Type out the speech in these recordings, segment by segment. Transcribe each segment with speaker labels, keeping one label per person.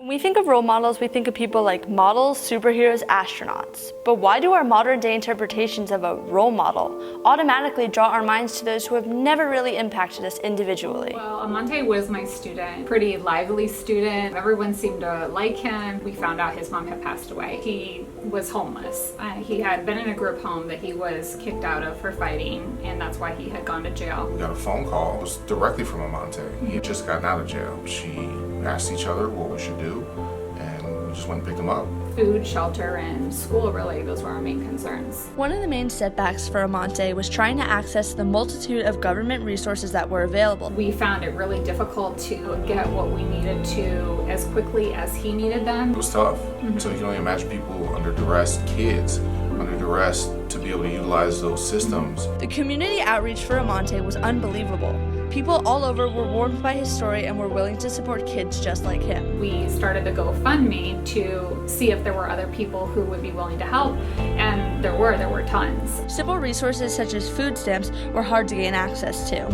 Speaker 1: When we think of role models, we think of people like models, superheroes, astronauts. But why do our modern day interpretations of a role model automatically draw our minds to those who have never really impacted us individually?
Speaker 2: Well, Amante was my student, pretty lively student. Everyone seemed to like him. We found out his mom had passed away. He was homeless. He had been in a group home that he was kicked out of for fighting, and that's why he had gone to jail.
Speaker 3: We got a phone call. It was directly from Amante. He had just gotten out of jail. She asked each other what we should do, and we just went and picked him up.
Speaker 2: Food, shelter, and school, really, those were our main concerns.
Speaker 1: One of the main setbacks for Amante was trying to access the multitude of government resources that were available.
Speaker 2: We found it really difficult to get what we needed to as quickly as he needed them.
Speaker 3: It was tough. So you can only imagine people under duress, kids under duress, to be able to utilize those systems.
Speaker 1: The community outreach for Amante was unbelievable. People all over were warmed by his story and were willing to support kids just like him.
Speaker 2: We started a GoFundMe to see if there were other people who would be willing to help, and there were tons.
Speaker 1: Simple resources such as food stamps were hard to gain access to.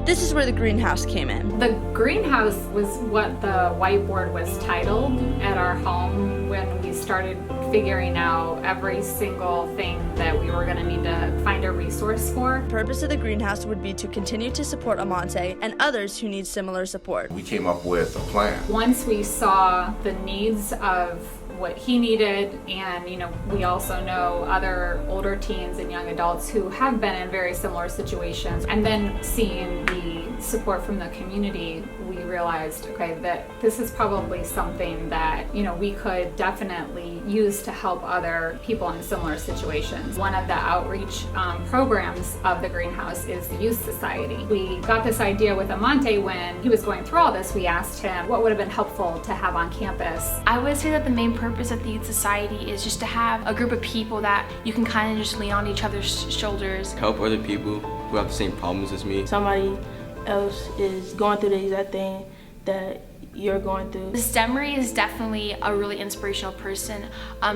Speaker 1: This is where the greenhouse came in.
Speaker 2: The greenhouse was what the whiteboard was titled at our home when we started figuring out every single thing that we were going to need to find a resource for.
Speaker 1: The purpose of the greenhouse would be to continue to support Amante and others who need similar support.
Speaker 3: We came up with a plan.
Speaker 2: Once we saw the needs of what he needed, and we also know other older teens and young adults who have been in very similar situations, and then seeing the support from the community, we realized, okay, that this is probably something that we could definitely use to help other people in similar situations. One of the outreach programs of the greenhouse is the Youth Society. We got this idea with Amante when he was going through all this. We asked him what would have been helpful to have on campus.
Speaker 4: I would say that the main purpose of the Youth Society is just to have a group of people that you can kind of just lean on each other's shoulders.
Speaker 5: Help other people who have the same problems as me.
Speaker 6: Somebody else is going through the exact thing that you're going through.
Speaker 4: Miss Demery is definitely a really inspirational person.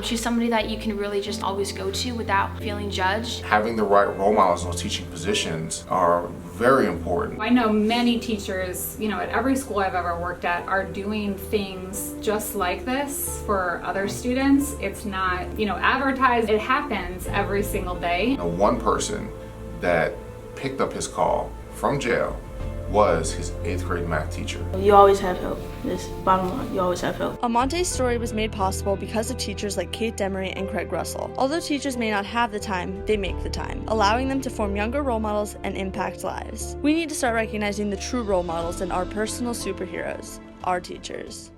Speaker 4: She's somebody that you can really just always go to without feeling judged.
Speaker 3: Having the right role models in those teaching positions are very important.
Speaker 2: I know many teachers, at every school I've ever worked at, are doing things just like this for other students. It's not, advertised. It happens every single day.
Speaker 3: One person that picked up his call from jail was his 8th grade math teacher.
Speaker 6: You always have help. This bottom line, you always have help.
Speaker 1: Amante's story was made possible because of teachers like Kate Demery and Craig Russell. Although teachers may not have the time, they make the time, allowing them to form younger role models and impact lives. We need to start recognizing the true role models and our personal superheroes, our teachers.